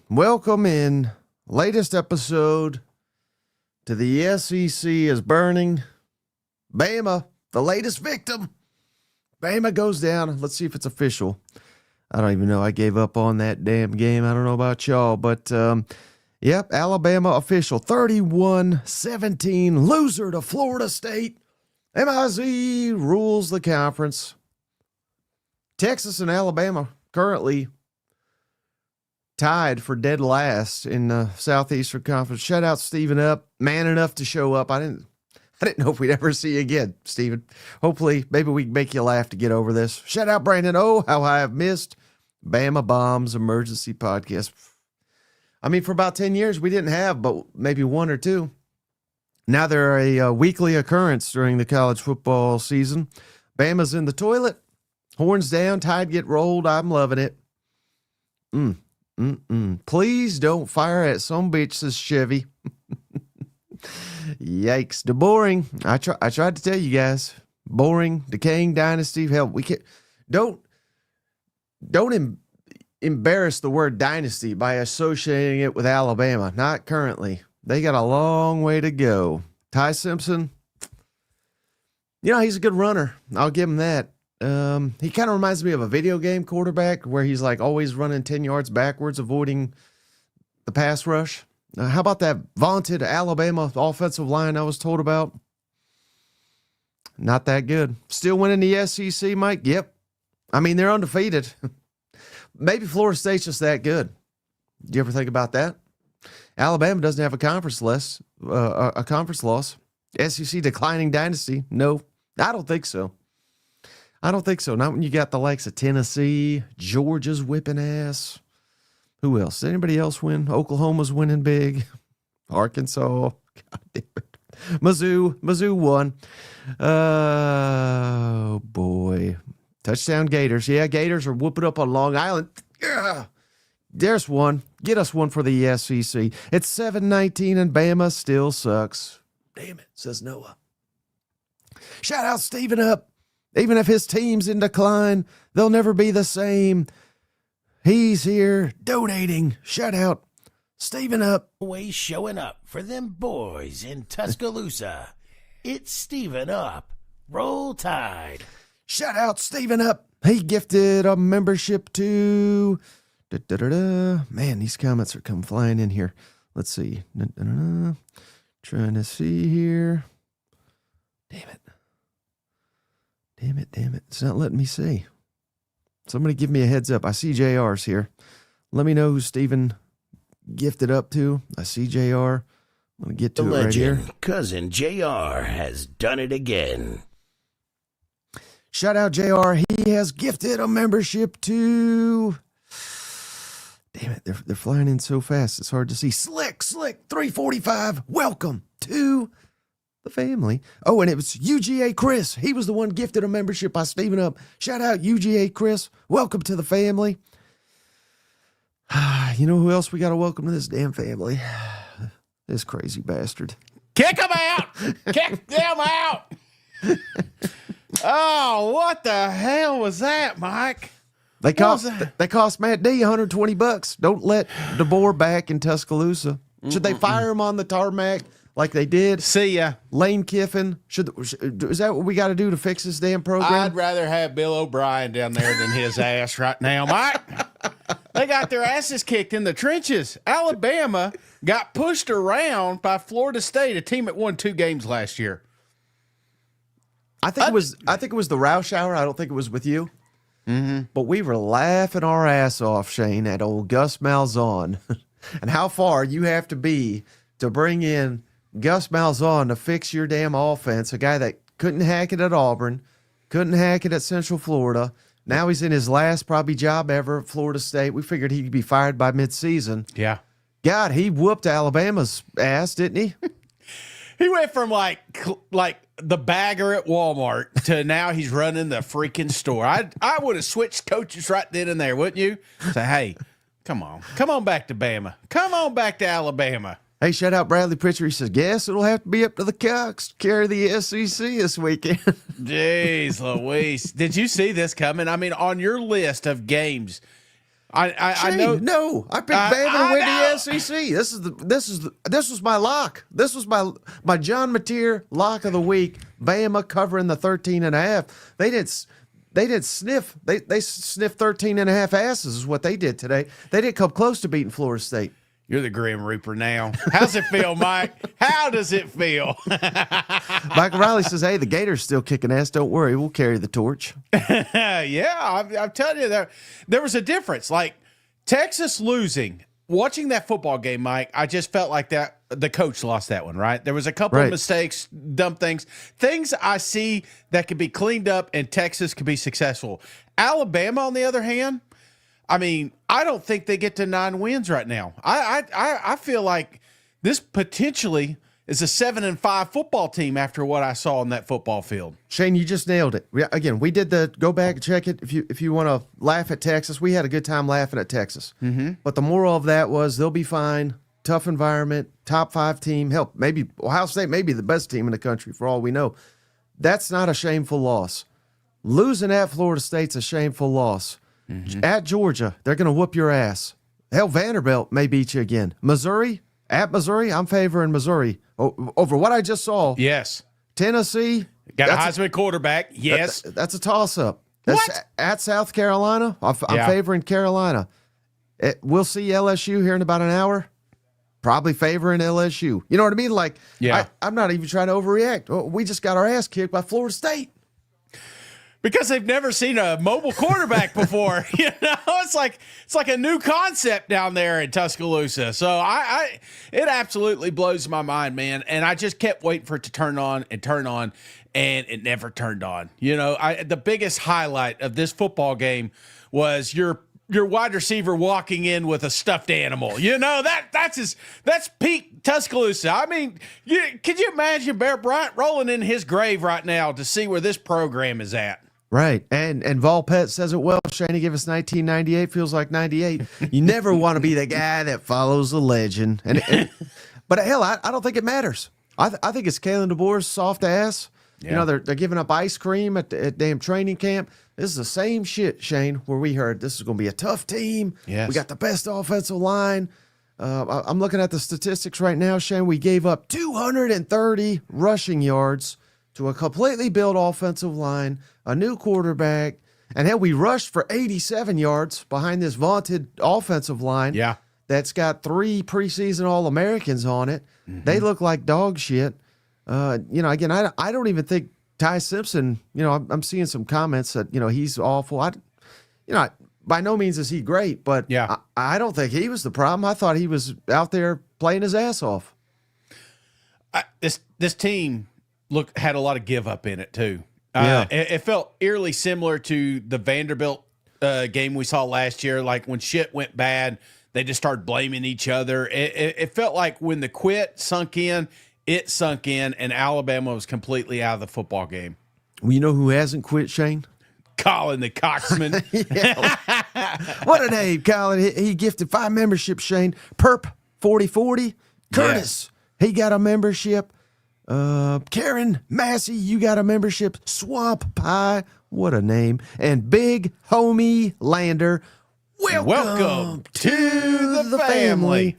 Welcome in latest episode to the SEC is burning. Bama, the latest victim. Bama goes down. Let's see if it's official. I don't even know. I gave up on that damn game. I don't know about y'all, but yep, Alabama official 31-17 loser to Florida State. MIZ rules the conference. Texas and Alabama currently tied for dead last in the Southeastern Conference. Shout out Stephen Up, man enough to show up. I didn't know if we'd ever see you again, Stephen. Hopefully, maybe we can make you laugh to get over this. Shout out Brandon. Oh, how I have missed Bama Bombs Emergency Podcast. I mean, for about 10 years, we didn't have but maybe one or two. Now they're a weekly occurrence during the college football season. Bama's in the toilet. Horns down, tide get rolled. I'm loving it. Please don't fire at some bitch, says Chevy. Yikes. The boring. I tried to tell you guys. Boring, decaying dynasty. Hell, we can't. Don't embarrass the word dynasty by associating it with Alabama. Not currently. They got a long way to go. Ty Simpson, he's a good runner. I'll give him that. He kind of reminds me of a video game quarterback where he's like always running 10 yards backwards, avoiding the pass rush. How about that vaunted Alabama offensive line I was told about? Not that good. Still winning the SEC, Mike? Yep. I mean, they're undefeated. Maybe Florida State's just that good. Do you ever think about that? Alabama doesn't have a conference loss. SEC declining dynasty? No, I don't think so. Not when you got the likes of Tennessee, Georgia's whipping ass. Who else? Did anybody else win? Oklahoma's winning big. Arkansas. God damn it. Mizzou won. Oh, boy. Touchdown Gators. Yeah, Gators are whooping up on Long Island. Yeah. There's one. Get us one for the SEC. It's 7-19 and Bama still sucks. Damn it, says Noah. Shout out Stephen Up. Even if his team's in decline, they'll never be the same. He's here donating. Shout out Stephen Up. Always showing up for them boys in Tuscaloosa. It's Stephen Up. Roll Tide. Shout out Stephen Up. He gifted a membership to... Man, these comments are coming flying in here. Let's see. Trying to see here. Damn it. It's not letting me see. Somebody give me a heads up. I see JR's here. Let me know who Stephen gifted up to. I see JR. I'm going to get to the it legend, right here. Cousin JR has done it again. Shout out JR. He has gifted a membership to... Damn it, they're flying in so fast. It's hard to see. Slick, 345. Welcome to the family. Oh, and it was UGA Chris. He was the one gifted a membership by Stephen Up. Shout out UGA Chris. Welcome to the family. You know who else we got to welcome to this damn family? This crazy bastard. Kick him out! Kick them out! Oh, what the hell was that, Mike? They cost Matt D $120. Don't let DeBoer back in Tuscaloosa. Should they fire him on the tarmac like they did? See ya. Lane Kiffin. Is that what we got to do to fix this damn program? I'd rather have Bill O'Brien down there than his ass right now, Mike. They got their asses kicked in the trenches. Alabama got pushed around by Florida State, a team that won 2 games last year. I think it was the Roush Hour. I don't think it was with you. Mm-hmm. But we were laughing our ass off, Shane, at old Gus Malzahn and how far you have to be to bring in Gus Malzahn to fix your damn offense, a guy that couldn't hack it at Auburn, couldn't hack it at Central Florida. Now he's in his last probably job ever at Florida State. We figured he'd be fired by midseason. Yeah. God, he whooped Alabama's ass, didn't he? He went from like the bagger at Walmart to now he's running the freaking store. I would have switched coaches right then and there, wouldn't you? Say, hey, come on back to Bama. Come on back to Alabama. Hey, shout out Bradley Pritchard. He says, guess it'll have to be up to the Cocks to carry the SEC this weekend. Jeez Louise. Did you see this coming? I mean, on your list of games I know. No, I picked Bama to win the SEC. This was my lock. This was my John Mateer lock of the week. Bama covering the 13.5. They did sniff. They sniffed 13.5 asses is what they did today. They didn't come close to beating Florida State. You're the Grim Reaper now. How's it feel, Mike? How does it feel? Michael Riley says, "Hey, the Gators still kicking ass. Don't worry, we'll carry the torch." Yeah, I'm telling you, there was a difference. Like Texas losing, watching that football game, Mike, I just felt like that the coach lost that one, right? There was a couple of mistakes, dumb things I see that could be cleaned up and Texas could be successful. Alabama, on the other hand, I mean, I don't think they get to 9 wins right now. I feel like this potentially is a 7-5 football team after what I saw on that football field. Shane, you just nailed it. Again, we did the go back and check it. If you want to laugh at Texas, we had a good time laughing at Texas. Mm-hmm. But the moral of that was they'll be fine. Tough environment, top 5 team. Hell, maybe Ohio State may be the best team in the country for all we know. That's not a shameful loss. Losing at Florida State's a shameful loss. Mm-hmm. At Georgia, they're going to whoop your ass. Hell, Vanderbilt may beat you again. Missouri, at Missouri, I'm favoring Missouri over what I just saw. Yes. Tennessee. Got a Heisman quarterback. Yes. That's a toss-up. What? At South Carolina, I'm favoring Carolina. We'll see LSU here in about an hour. Probably favoring LSU. You know what I mean? Like, yeah. I'm not even trying to overreact. We just got our ass kicked by Florida State. Because they've never seen a mobile quarterback before. You know, it's like a new concept down there in Tuscaloosa. So it absolutely blows my mind, man. And I just kept waiting for it to turn on, and it never turned on. You know, the biggest highlight of this football game was your wide receiver walking in with a stuffed animal. You know, that's peak Tuscaloosa. I mean, could you imagine Bear Bryant rolling in his grave right now to see where this program is at? Right. And Vol Pett says it well. Shane, give us 1998, feels like 98. You never want to be the guy that follows the legend. But hell, I don't think it matters. I think it's Kalen DeBoer's soft ass. Yeah. You know, they're giving up ice cream at damn training camp. This is the same shit, Shane, where we heard this is going to be a tough team. Yes. We got the best offensive line. I'm looking at the statistics right now, Shane. We gave up 230 rushing yards to a completely built offensive line, a new quarterback, and hell, we rushed for 87 yards behind this vaunted offensive line. Yeah. That's got 3 preseason All-Americans on it. Mm-hmm. They look like dog shit. You know, again, I don't even think Ty Simpson, you know, I'm seeing some comments that, you know, he's awful. By no means is he great, but yeah. I don't think he was the problem. I thought he was out there playing his ass off. This team had a lot of give up in it too. Yeah. It felt eerily similar to the Vanderbilt game we saw last year. Like when shit went bad, they just started blaming each other. It felt like when the quit sunk in, and Alabama was completely out of the football game. Well, you know who hasn't quit, Shane? Colin the Coxman. What a name, Colin. He gifted 5 memberships, Shane. Perp 4040. Curtis, he got a membership. Karen Massey, you got a membership. Swamp Pie, what a name. And Big Homie Lander, welcome to the family.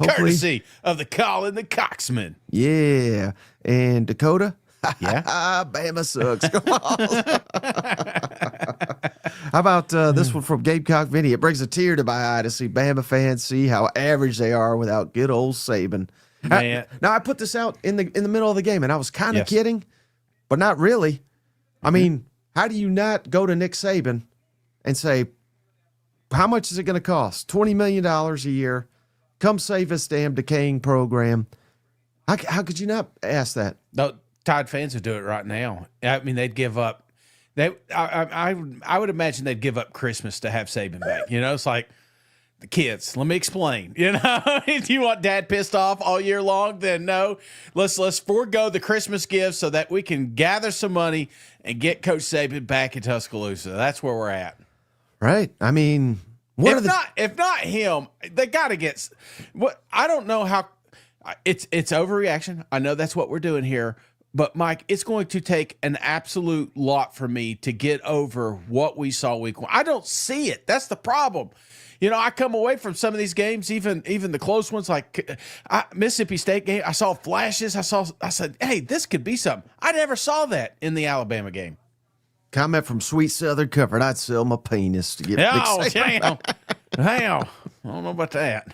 Courtesy of the Colin the Coxman. Yeah. And Dakota? Yeah. Bama sucks. How about this one from Gamecock Vinny? It brings a tear to my eye to see Bama fans see how average they are without good old Saban. Man. Now, I put this out in the middle of the game, and I was kind of kidding, but not really. I mean, how do you not go to Nick Saban and say, how much is it going to cost? $20 million a year. Come save this damn decaying program. How could you not ask that? No, Tide fans would do it right now. I mean, they'd give up. I would imagine they'd give up Christmas to have Saban back. You know, it's like the kids. Let me explain. You know, if you want Dad pissed off all year long, then no. Let's forego the Christmas gifts so that we can gather some money and get Coach Saban back in Tuscaloosa. That's where we're at. Right. I mean, if not him, they got to get. What I don't know how it's overreaction. I know that's what we're doing here, But Mike, it's going to take an absolute lot for me to get over what we saw week 1. I don't see it. That's the problem. You know, I come away from some of these games, even the close ones, like Mississippi State game. I saw flashes. I said, hey, this could be something. I never saw that in the Alabama game. Comment from Sweet Southern Comfort. I'd sell my penis to get Damn. I don't know about that.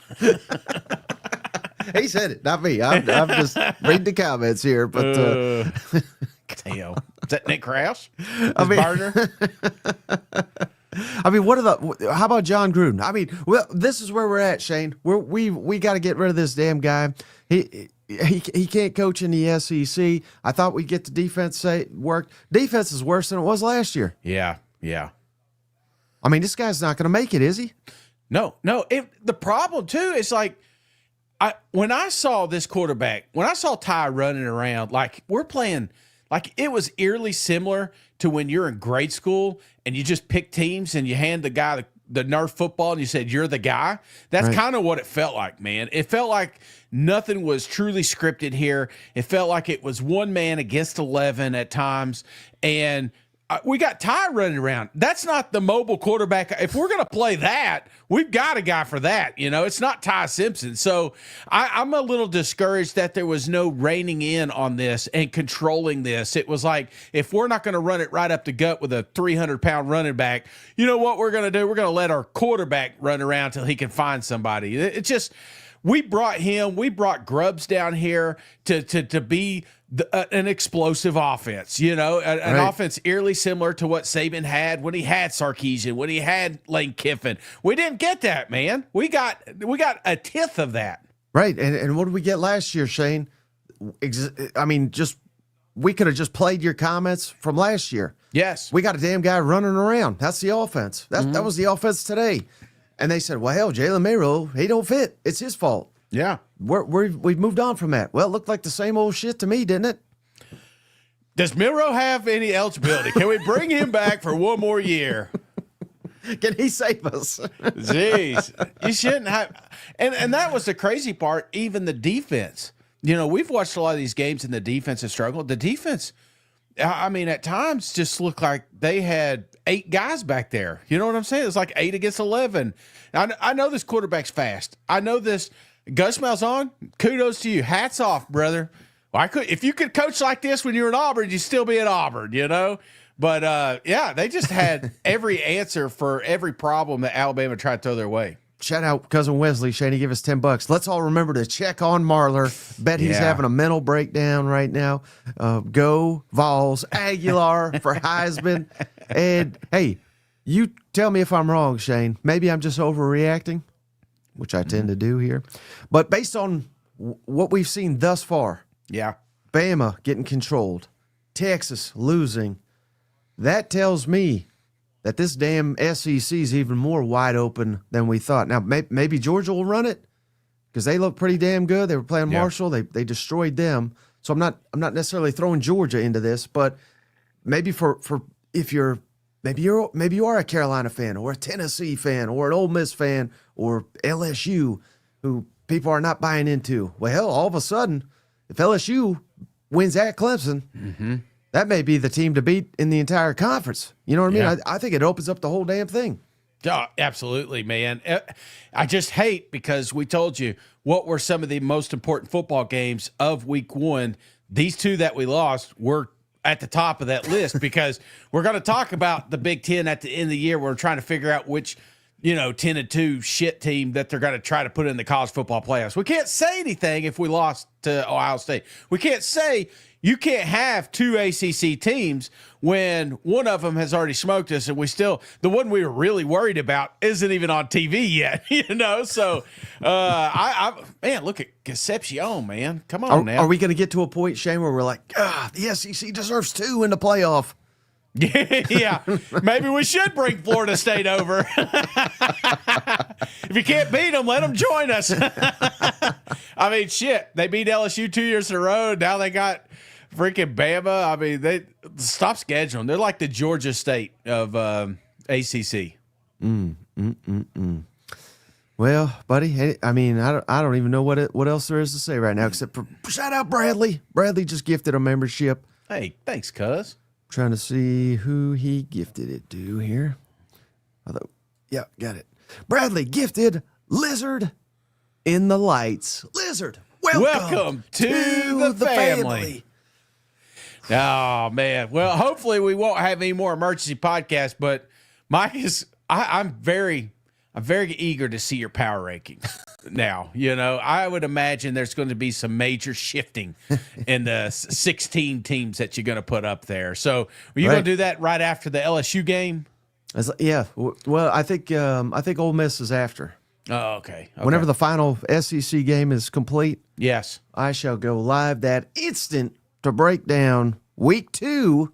He said it, not me. I'm just reading the comments here. But damn. Is that Nick Krause? I mean, partner? I mean, how about John Gruden? I mean, well, this is where we're at, Shane. We got to get rid of this damn guy. He can't coach in the SEC. I thought we'd get the defense work. Defense is worse than it was last year. Yeah. I mean, this guy's not going to make it, is he? No. The problem too is like, when I saw this quarterback, when I saw Ty running around, like we're playing, like it was eerily similar to when you're in grade school and you just pick teams and you hand the guy the Nerf football and you said, you're the guy. That's right. Kind of what it felt like, man. It felt like nothing was truly scripted here. It felt like it was one man against 11 at times. And we got Ty running around. That's not the mobile quarterback. If we're going to play that, we've got a guy for that. You know, it's not Ty Simpson. So I'm a little discouraged that there was no reining in on this and controlling this. It was like, if we're not going to run it right up the gut with a 300-pound running back, you know what we're going to do? We're going to let our quarterback run around till he can find somebody. It's just, we brought Grubbs down here to be an explosive offense, you know, an offense eerily similar to what Saban had when he had Sarkisian, when he had Lane Kiffin. We didn't get that, man. We got a tenth of that. Right. And what did we get last year, Shane? I mean, we could have just played your comments from last year. Yes. We got a damn guy running around. That's the offense. That was the offense today. And they said, well, hell, Jalen Mayrow, he don't fit. It's his fault. Yeah. We've moved on from that. Well, it looked like the same old shit to me, didn't it? Does Milrow have any eligibility? Can we bring him back for one more year? Can he save us? Jeez. You shouldn't have. And that was the crazy part, even the defense. You know, we've watched a lot of these games and the defense has struggled. The defense, I mean, at times just looked like they had 8 guys back there. You know what I'm saying? It's like 8 against 11. I know this quarterback's fast. I know this. Gus Malzahn, kudos to you. Hats off, brother. Well, if you could coach like this when you were in Auburn, you'd still be at Auburn, you know? But, yeah, they just had every answer for every problem that Alabama tried to throw their way. Shout out Cousin Wesley. Shane, he give us $10. Let's all remember to check on Marler. Bet he's having a mental breakdown right now. Go Vols, Aguilar for Heisman. And, hey, you tell me if I'm wrong, Shane. Maybe I'm just overreacting, which I tend to do here. But based on what we've seen thus far, yeah, Bama getting controlled, Texas losing, that tells me that this damn SEC is even more wide open than we thought. Now, maybe Georgia will run it because they look pretty damn good. They were playing Marshall. They destroyed them. So I'm not necessarily throwing Georgia into this, but maybe maybe you are a Carolina fan or a Tennessee fan or an Ole Miss fan or LSU who people are not buying into. Well, hell, all of a sudden, if LSU wins at Clemson, that may be the team to beat in the entire conference. You know what I mean? Yeah. I think it opens up the whole damn thing. Oh, absolutely, man. I just hate because we told you what were some of the most important football games of week 1. These 2 that we lost were at the top of that list because we're going to talk about the Big Ten at the end of the year. We're trying to figure out which, 10-2 shit team that they're going to try to put in the college football playoffs. We can't say anything if we lost to Ohio State. We can't say you can't have 2 ACC teams when one of them has already smoked us and the one we were really worried about isn't even on TV yet, So, man, look at Concepcion, man. Come on now. Are we going to get to a point, Shane, where we're like, the SEC deserves 2 in the playoff? Yeah, maybe we should bring Florida State over. If you can't beat them, let them join us. I mean, shit, they beat LSU 2 years in a row. Now they got freaking Bama. I mean, they stop scheduling. They're like the Georgia State of ACC. Well, buddy, I mean, I don't even know what else there is to say right now, except for shout out Bradley. Bradley just gifted a membership. Hey, thanks, cuz. Trying to see who he gifted it to here. Yeah, got it. Bradley gifted Lizard in the Lights. Lizard, welcome to the family. Oh man. Well, hopefully we won't have any more emergency podcasts, but Mike is I'm very eager to see your power rankings now. You know, I would imagine there's going to be some major shifting in the 16 teams that you're going to put up there. So are you going to do that right after the LSU game? Yeah. Well, I think Ole Miss is after. Oh, okay. Whenever the final SEC game is complete, yes, I shall go live that instant to break down week 2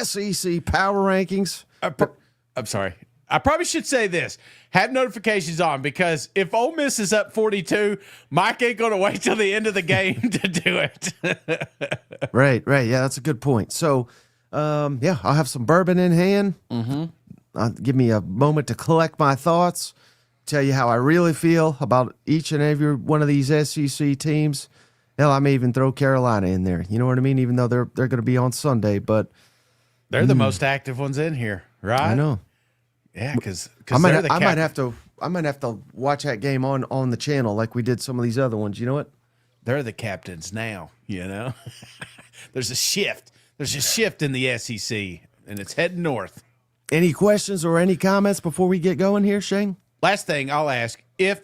SEC power rankings. I'm sorry. I probably should say this. Have notifications on, because if Ole Miss is up 42, Mike ain't going to wait till the end of the game to do it. Right. Yeah, that's a good point. So, I'll have some bourbon in hand. Give me a moment to collect my thoughts, tell you how I really feel about each and every one of these SEC teams. Hell, I may even throw Carolina in there. You know what I mean? Even though they're going to be on Sunday, but they're the most active ones in here, right? I know. Yeah, because I might have to watch that game on the channel like we did some of these other ones. You know what? They're the captains now. You know, there's a shift. There's a shift in the SEC, and it's heading north. Any questions or any comments before we get going here, Shane? Last thing I'll ask: if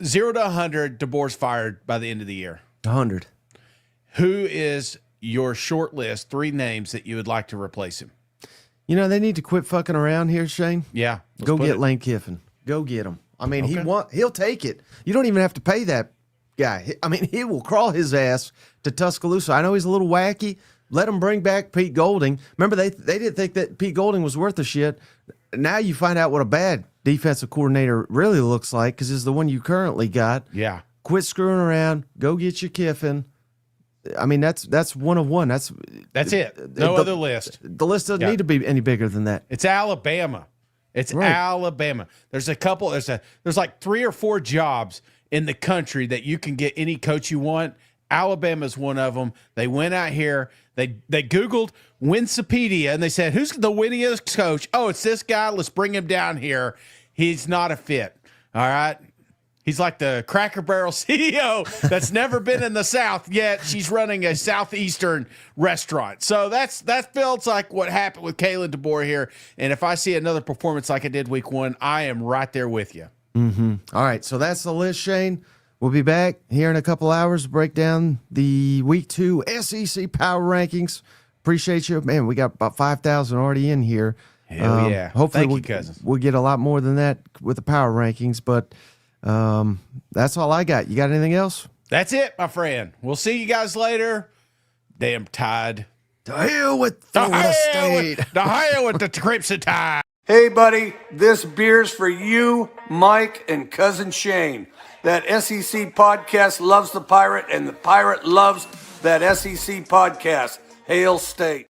0 to 100, DeBoer's fired by the end of the year, 100. Who is your short list? 3 names that you would like to replace him. You know, they need to quit fucking around here, Shane. Yeah. Go get Lane Kiffin. Go get him. I mean, he'll take it. You don't even have to pay that guy. I mean, he will crawl his ass to Tuscaloosa. I know he's a little wacky. Let him bring back Pete Golding. Remember, they didn't think that Pete Golding was worth a shit. Now you find out what a bad defensive coordinator really looks like, because it's the one you currently got. Yeah. Quit screwing around. Go get your Kiffin. I mean, that's one of one. That's it. No other list. The list doesn't need to be any bigger than that. It's Alabama. It's right. Alabama. There's a couple. There's like 3 or 4 jobs in the country that you can get any coach you want. Alabama's one of them. They went out here. They Googled Wikipedia and they said, "Who's the winningest coach?" Oh, it's this guy. Let's bring him down here. He's not a fit. All right. He's like the Cracker Barrel CEO that's never been in the South yet. She's running a Southeastern restaurant. So that feels like what happened with Kalen DeBoer here. And if I see another performance like I did week 1, I am right there with you. All right, so that's the list, Shane. We'll be back here in a couple hours to break down the week 2 SEC power rankings. Appreciate you. Man, we got about 5,000 already in here. Hell yeah. Hopefully Thank you, cousins. We'll get a lot more than that with the power rankings, but that's all I got. You got anything else? That's it, my friend. We'll see you guys later. Damn Tide. To hell with Florida State. To hell with the Crimson Tide. Hey, buddy, this beer's for you, Mike, and Cousin Shane. That SEC podcast loves the Pirate, and the Pirate loves that SEC podcast. Hail State.